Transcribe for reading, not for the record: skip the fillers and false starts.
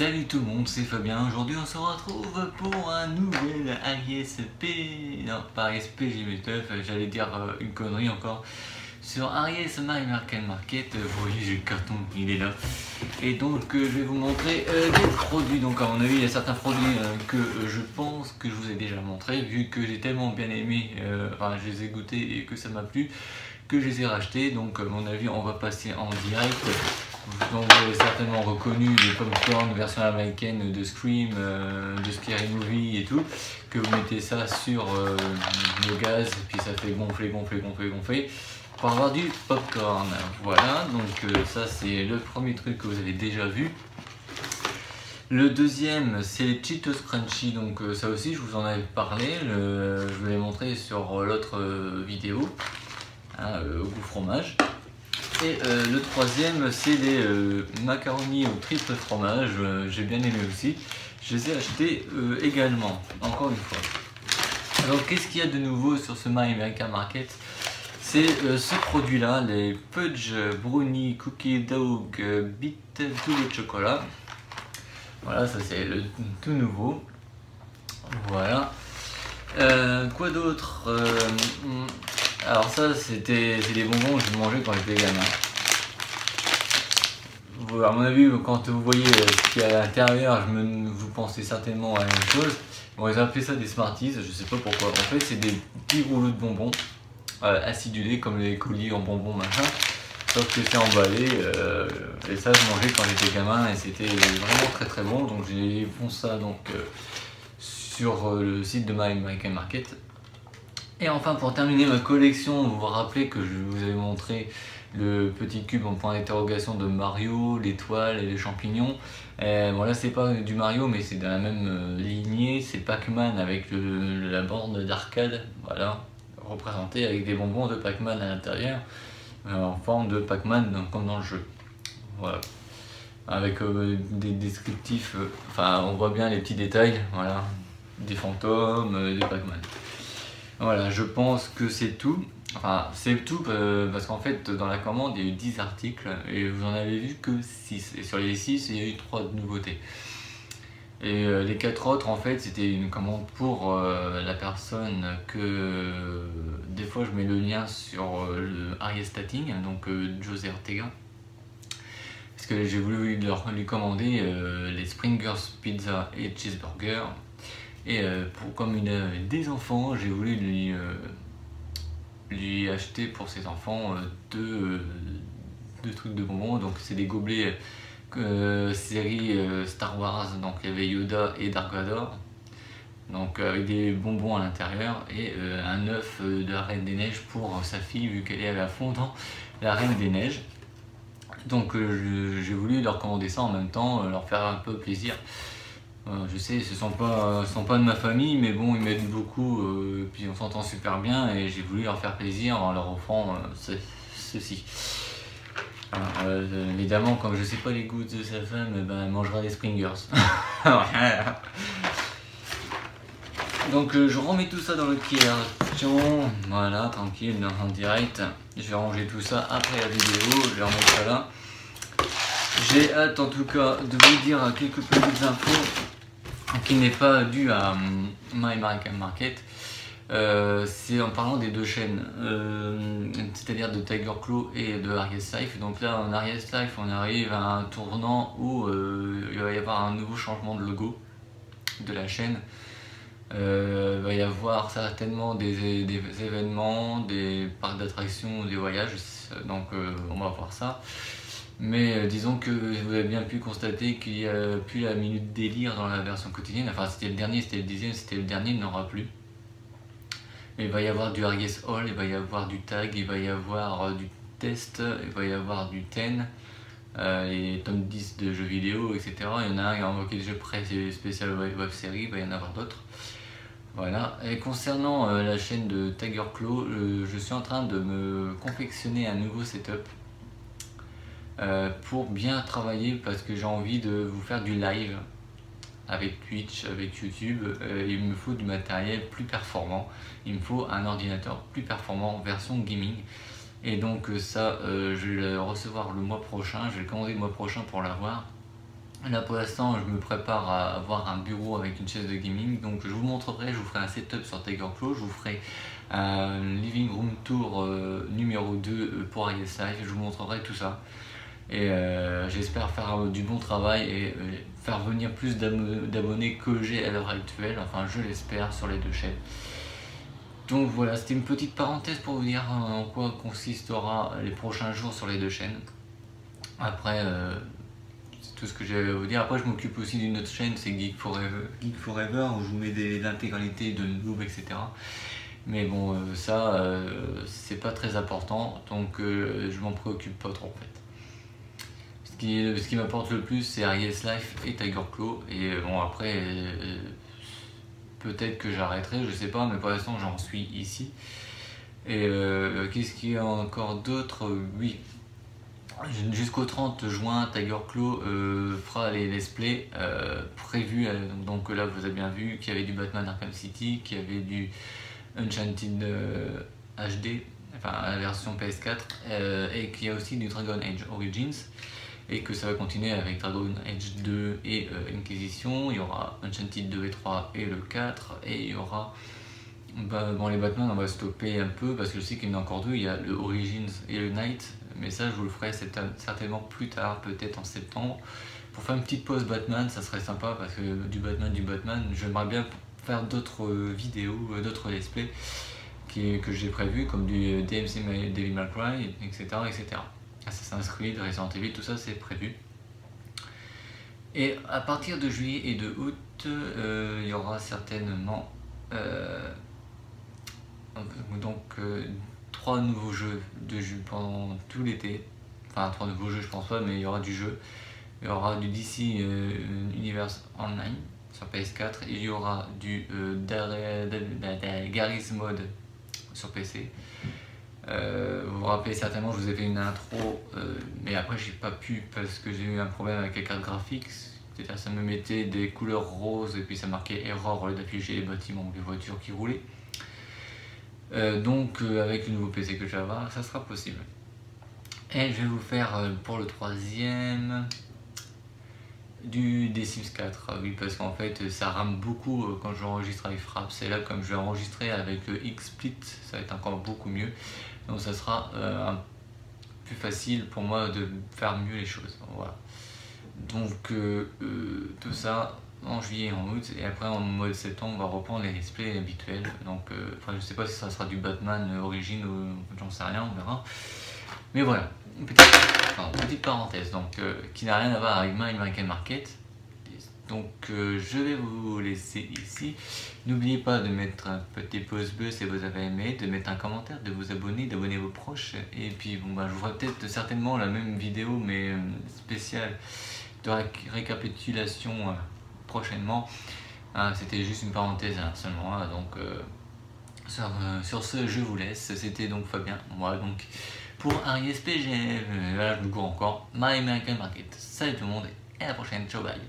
Salut tout le monde, c'est Fabien. Aujourd'hui on se retrouve pour un nouvel AISP. Non, pas AISP, j'ai mis teuf, j'allais dire une connerie encore. Sur AIS My Market, vous voyez, j'ai le carton, il est là. Et donc je vais vous montrer des produits. Donc à mon avis, il y a certains produits que je pense que je vous ai déjà montré, vu que j'ai tellement bien aimé, enfin je les ai goûtés et que ça m'a plu, que je les ai rachetés. Donc à mon avis, on va passer en direct. Donc vous avez certainement reconnu les popcorn version américaine de Scream, de Scary Movie et tout, que vous mettez ça sur le gaz et puis ça fait gonfler pour avoir du popcorn. Voilà, donc ça c'est le premier truc que vous avez déjà vu. Le deuxième c'est les Cheetos Crunchy, donc ça aussi je vous en avais parlé, je vous l'ai montré sur l'autre vidéo, hein, au goût fromage. Et le troisième c'est les macaronis au triple fromage, j'ai bien aimé aussi, je les ai achetés également, encore une fois. Alors qu'est-ce qu'il y a de nouveau sur ce My American Market? C'est ce produit là, les Fudge Brownie Cookie Dog Bit tout le chocolat. Voilà, ça c'est le tout nouveau. Voilà. Quoi d'autre? Alors ça c'est des bonbons que je mangeais quand j'étais gamin. À mon avis, quand vous voyez ce qu'il y a à l'intérieur, vous pensez certainement à la même chose. Bon, ils ont appelé ça des Smarties, je sais pas pourquoi. En fait c'est des petits rouleaux de bonbons acidulés comme les colis en bonbons machin. Sauf que c'est emballé et ça je mangeais quand j'étais gamin et c'était vraiment très bon. Donc j'ai foncé ça donc, sur le site de My American Market. Et enfin pour terminer ma collection, vous vous rappelez que je vous avais montré le petit cube en point d'interrogation de Mario, l'étoile et les champignons. Bon là c'est pas du Mario mais c'est dans la même lignée, c'est Pac-Man avec la borne d'arcade, voilà, représenté avec des bonbons de Pac-Man à l'intérieur, en forme de Pac-Man comme dans le jeu. Voilà. Avec des descriptifs, enfin on voit bien les petits détails, voilà, des fantômes, de Pac-Man. Voilà, je pense que c'est tout. Enfin, c'est tout parce qu'en fait, dans la commande, il y a eu 10 articles et vous en avez vu que 6. Et sur les 6, il y a eu 3 nouveautés. Et les 4 autres, en fait, c'était une commande pour la personne que des fois je mets le lien sur le Arias Stating, donc José Ortega. Parce que j'ai voulu lui commander les Springers Pizza et Cheeseburger. Et comme il a des enfants, j'ai voulu lui acheter pour ses enfants deux trucs de bonbons. Donc c'est des gobelets série Star Wars, donc il y avait Yoda et Dark Vador, donc avec des bonbons à l'intérieur, et un œuf de la Reine des Neiges pour sa fille vu qu'elle est à fond dans la Reine des Neiges. Donc j'ai voulu leur commander ça en même temps, leur faire un peu plaisir. Je sais, ce sont pas de ma famille, mais bon, ils m'aident beaucoup, puis on s'entend super bien, et j'ai voulu leur faire plaisir en leur offrant ceci. Alors, évidemment, comme je sais pas les goûts de sa femme, ben, elle mangera des Springers. Donc je remets tout ça dans le carton, voilà, tranquille, en direct. Je vais ranger tout ça après la vidéo, je vais remettre ça là. J'ai hâte en tout cas de vous dire quelques petites infos qui n'est pas dû à My American Market. C'est en parlant des deux chaînes, c'est-à-dire de Tiger Claw et de Arias Life. Donc là en Arias Life on arrive à un tournant où il va y avoir un nouveau changement de logo de la chaîne. Il va y avoir certainement des événements, des parcs d'attractions, des voyages, donc on va voir ça. Mais disons que vous avez bien pu constater qu'il n'y a plus la minute délire dans la version quotidienne. Enfin c'était le dernier, c'était le 10e, c'était le dernier, il n'y en aura plus. Il va y avoir du Arias Hall, il va y avoir du tag, il va y avoir du test, il va y avoir du 10, les tomes 10 de jeux vidéo, etc. Il y en a un qui a invoqué des jeux spécial web série, il va y en avoir d'autres. Voilà. Et concernant la chaîne de Tiger Claw, je suis en train de me confectionner un nouveau setup pour bien travailler, parce que j'ai envie de vous faire du live avec Twitch, avec YouTube. Il me faut du matériel plus performant, il me faut un ordinateur plus performant version gaming, et donc ça je vais le recevoir le mois prochain, je vais le commander le mois prochain pour l'avoir. Là pour l'instant je me prépare à avoir un bureau avec une chaise de gaming, donc je vous montrerai, je vous ferai un setup sur Tiger Claw, je vous ferai un living room tour numéro 2 pour Aries Life, je vous montrerai tout ça. Et j'espère faire du bon travail et faire venir plus d'abonnés que j'ai à l'heure actuelle, enfin je l'espère, sur les deux chaînes. Donc voilà, c'était une petite parenthèse pour vous dire en quoi consistera les prochains jours sur les deux chaînes. Après, c'est tout ce que j'avais à vous dire. Après, je m'occupe aussi d'une autre chaîne, c'est Geek Forever, où je vous mets l'intégralité de Noob, etc. Mais bon, ça, c'est pas très important, donc je m'en préoccupe pas trop en fait. Ce qui m'apporte le plus, c'est Aries Life et Tiger Claw. Et bon, après, peut-être que j'arrêterai, je sais pas, mais pour l'instant, j'en suis ici. Et qu'est-ce qu'il y a encore d'autre? Oui, jusqu'au 30 juin, Tiger Claw fera les let's play prévus. Donc là, vous avez bien vu qu'il y avait du Batman Arkham City, qu'il y avait du Enchanted HD, enfin la version PS4, et qu'il y a aussi du Dragon Age Origins, et que ça va continuer avec Dragon Age 2 et Inquisition. Il y aura Enchanted 2 et 3 et le 4, et il y aura bon, les Batman on va stopper un peu parce que je sais qu'il y en a encore deux, il y a le Origins et le Night, mais ça je vous le ferai certainement plus tard, peut-être en septembre, pour faire une petite pause Batman. Ça serait sympa parce que du Batman, j'aimerais bien faire d'autres vidéos, d'autres let's play que j'ai prévu, comme du DMC Devil May Cry, etc. Assassin's Creed, Resident Evil, tout ça c'est prévu. Et à partir de juillet et de août, il y aura certainement donc 3 nouveaux jeux pendant tout l'été. Enfin 3 nouveaux jeux je pense pas, mais il y aura du jeu. Il y aura du DC Universe Online sur PS4, et il y aura du Garry's Mod sur PC. Vous vous rappelez certainement, je vous ai fait une intro, mais après j'ai pas pu parce que j'ai eu un problème avec la carte graphique. C'est-à-dire ça me mettait des couleurs roses et puis ça marquait erreur au lieu d'afficher les bâtiments ou les voitures qui roulaient. Donc avec le nouveau PC que je vais avoir, ça sera possible. Et je vais vous faire pour le troisième des Sims 4, oui, parce qu'en fait ça rame beaucoup quand j'enregistre avec Fraps. C'est là, comme je vais enregistrer avec XSplit, ça va être encore beaucoup mieux, donc ça sera plus facile pour moi de faire mieux les choses. Voilà, donc tout ça en juillet et en août, et après en mois de septembre on va reprendre les let's play habituels. Donc enfin, je sais pas si ça sera du Batman Origin ou j'en sais rien, on verra, mais voilà, une petite parenthèse donc qui n'a rien à voir avec My American Market. Donc je vais vous laisser ici. N'oubliez pas de mettre un petit pouce bleu si vous avez aimé, de mettre un commentaire, de vous abonner, d'abonner vos proches, et puis bon bah je vous ferai peut-être certainement la même vidéo mais spéciale de récapitulation prochainement. C'était juste une parenthèse seulement, donc sur ce je vous laisse. C'était donc Fabien, moi donc pour Aries PGL, là je me cours encore, My American Market. Salut tout le monde et à la prochaine, ciao bye.